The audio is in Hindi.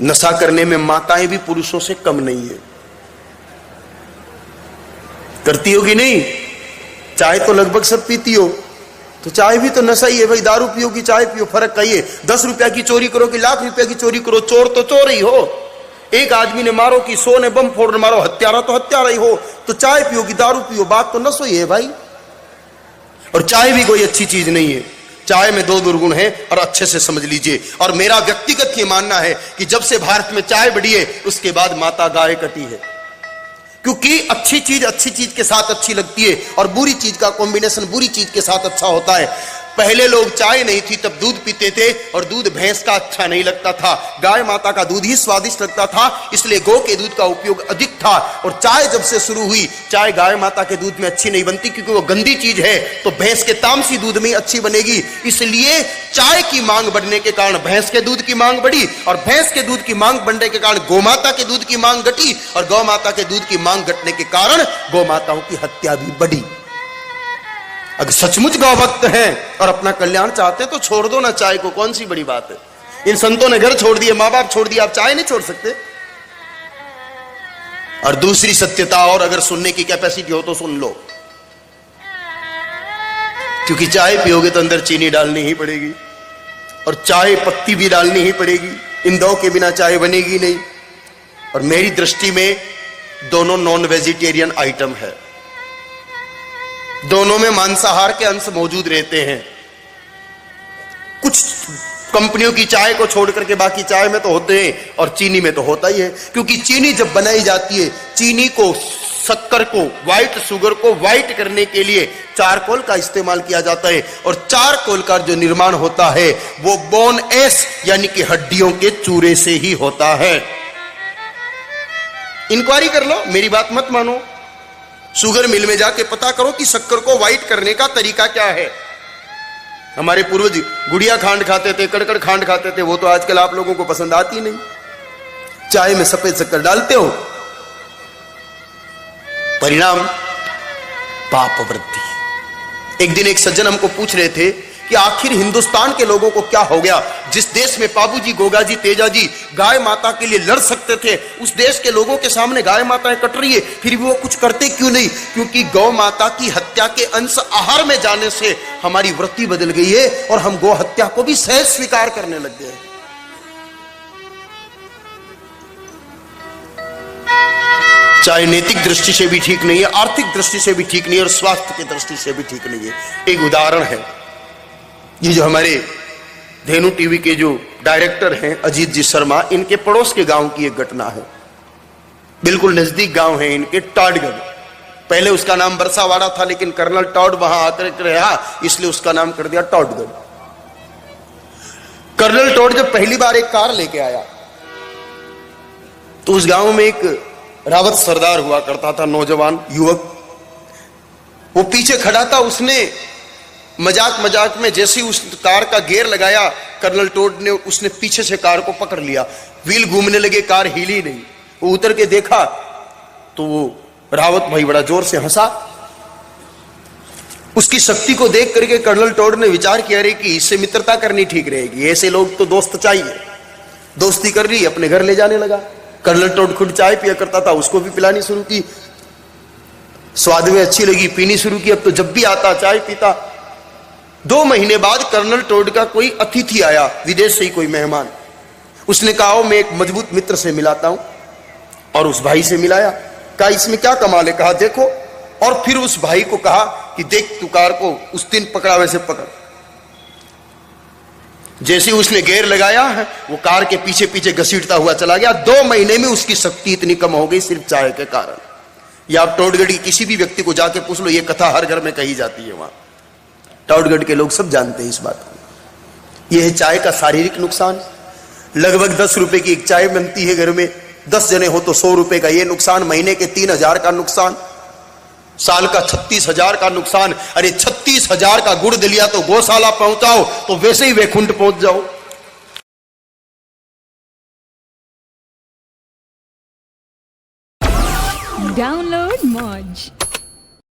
नशा करने में माताएं भी पुरुषों से कम नहीं है। करती हो कि नहीं? चाय तो लगभग सब पीती हो, तो चाय भी तो नशा ही है भाई। दारू पियो कि चाय पियो, फर्क का ये 10 रुपया की चोरी करो कि लाख रुपया की चोरी करो, चोर तो चोर ही हो। एक आदमी ने मारो कि 100 ने बम फोड़ मारो, हत्यारा तो हत्यारा ही हो। तो चाय पियो कि दारू पियो, बात तो नशा ही है भाई। और चाय भी कोई अच्छी चीज नहीं है। चाय में 2 दुर्गुण है और अच्छे से समझ लीजिए। और मेरा व्यक्तिगत ये मानना है कि जब से भारत में चाय बढ़ी है उसके बाद माता गाय कटी है। क्योंकि अच्छी चीज के साथ अच्छी लगती है और बुरी चीज का कॉम्बिनेशन बुरी चीज के साथ अच्छा होता है। पहले लोग चाय नहीं थी तब दूध पीते थे और दूध भैंस का अच्छा नहीं लगता था, गाय माता का दूध ही स्वादिष्ट लगता था, इसलिए गौ के दूध का उपयोग अधिक था। और चाय जब से शुरू हुई, चाय गाय माता के दूध में अच्छी नहीं बनती क्योंकि वो गंदी चीज है, तो भैंस के तामसी दूध में अच्छी बनेगी। इसलिए चाय की मांग बढ़ने के कारण भैंस के दूध की मांग बढ़ी और भैंस के दूध की मांग बढ़ने के कारण गौ माता के दूध की मांग घटी और गौ माता के दूध की मांग घटने के कारण गौ माताओं की हत्या भी बढ़ी। अगर सचमुच गौ भक्त हैं और अपना कल्याण चाहते हैं तो छोड़ दो ना चाय को, कौन सी बड़ी बात है। इन संतों ने घर छोड़ दिए, माँ बाप छोड़ दिया, आप चाय नहीं छोड़ सकते। और दूसरी सत्यता, और अगर सुनने की कैपेसिटी हो तो सुन लो, क्योंकि चाय पियोगे तो अंदर चीनी डालनी ही पड़ेगी और चाय पत्ती भी डालनी ही पड़ेगी। इन दो के बिना चाय बनेगी नहीं। और मेरी दृष्टि में दोनों नॉन वेजिटेरियन आइटम है, दोनों में मांसाहार के अंश मौजूद रहते हैं। कुछ कंपनियों की चाय को छोड़ करके बाकी चाय में तो होते हैं और चीनी में तो होता ही है। क्योंकि चीनी जब बनाई जाती है, चीनी को, शक्कर को, व्हाइट शुगर को व्हाइट करने के लिए चारकोल का इस्तेमाल किया जाता है और चारकोल का जो निर्माण होता है वो बोन एश यानी कि हड्डियों के चूरे से ही होता है। इंक्वायरी कर लो, मेरी बात मत मानो। शुगर मिल में जाके पता करो कि शक्कर को व्हाइट करने का तरीका क्या है। हमारे पूर्वज गुड़िया खांड खाते थे, कड़कड़ खांड खाते थे, वो तो आजकल आप लोगों को पसंद आती नहीं। चाय में सफेद शक्कर डालते हो, परिणाम पाप वृद्धि। एक दिन एक सज्जन हमको पूछ रहे थे कि आखिर हिंदुस्तान के लोगों को क्या हो गया, जिस देश में बाबूजी, गोगाजी, तेजाजी गाय माता के लिए लड़ सकते थे, उस देश के लोगों के सामने गाय माताएं कट रही है, फिर भी वो कुछ करते क्यों नहीं? क्योंकि गौ माता की हत्या के अंश आहार में जाने से हमारी वृत्ति बदल गई है और हम गौ हत्या को भी सहज स्वीकार करने लग गए। चाहे नैतिक दृष्टि से भी ठीक नहीं है, आर्थिक दृष्टि से भी ठीक नहीं है और स्वास्थ्य की दृष्टि से भी ठीक नहीं है। एक उदाहरण है, ये जो हमारे धेनु टीवी के जो डायरेक्टर हैं अजीत जी शर्मा, इनके पड़ोस के गांव की एक घटना है। बिल्कुल नजदीक गांव है इनके, टॉडगढ़। पहले उसका नाम बरसावाड़ा था लेकिन कर्नल टॉड वहां आकर रहा, इसलिए उसका नाम कर दिया टॉडगढ़। कर्नल टॉड जब पहली बार एक कार लेके आया तो उस गांव में एक रावत सरदार हुआ करता था, नौजवान युवक, वो पीछे खड़ा था। उसने मजाक में जैसे उस कार का गियर लगाया, कर्नल टॉड ने, उसने पीछे से कार को पकड़ लिया। व्हील घूमने लगे, कार हिली नहीं। वो उतर के देखा तो वो रावत भाई बड़ा जोर से हंसा। उसकी शक्ति को देख करके कर्नल टॉड ने विचार किया रे कि इससे मित्रता करनी ठीक रहेगी, ऐसे लोग तो दोस्त चाहिए। दोस्ती कर ली, अपने घर ले जाने लगा। कर्नल टॉड खुद चाय पिया करता था, उसको भी पिलानी शुरू की। स्वाद में अच्छी लगी, पीनी शुरू की। अब तो जब भी आता चाय पीता। 2 महीने बाद कर्नल टॉड का कोई अतिथि आया, विदेश से ही कोई मेहमान। उसने कहा मैं एक मजबूत मित्र से मिलाता हूं, और उस भाई से मिलाया। कहा इसमें क्या कमाल है? कहा देखो। और फिर उस भाई को कहा कि देख तू कार को उस दिन पकड़ा वैसे पकड़। जैसे उसने गियर लगाया है वो कार के पीछे पीछे घसीटता हुआ चला गया। 2 महीने में उसकी शक्ति इतनी कम हो गई सिर्फ चाय के कारण। या आप टॉडगढ़ की किसी भी व्यक्ति को जाके पूछ लो, ये कथा हर घर में कही जाती है। वहां टॉडगढ़ के लोग सब जानते हैं इस बात को। यह है चाय का शारीरिक नुकसान। लगभग 10 रुपए की एक चाय बनती है घर में, 10 जने हो तो 100 रुपए का ये नुकसान, महीने के 3000 का नुकसान, साल का 36,000 का नुकसान। अरे 36,000 का गुड़ दलिया तो गौशाला पहुंचाओ तो वैसे ही वैकुंठ पहुंच जाओ। डाउनलोड मौज।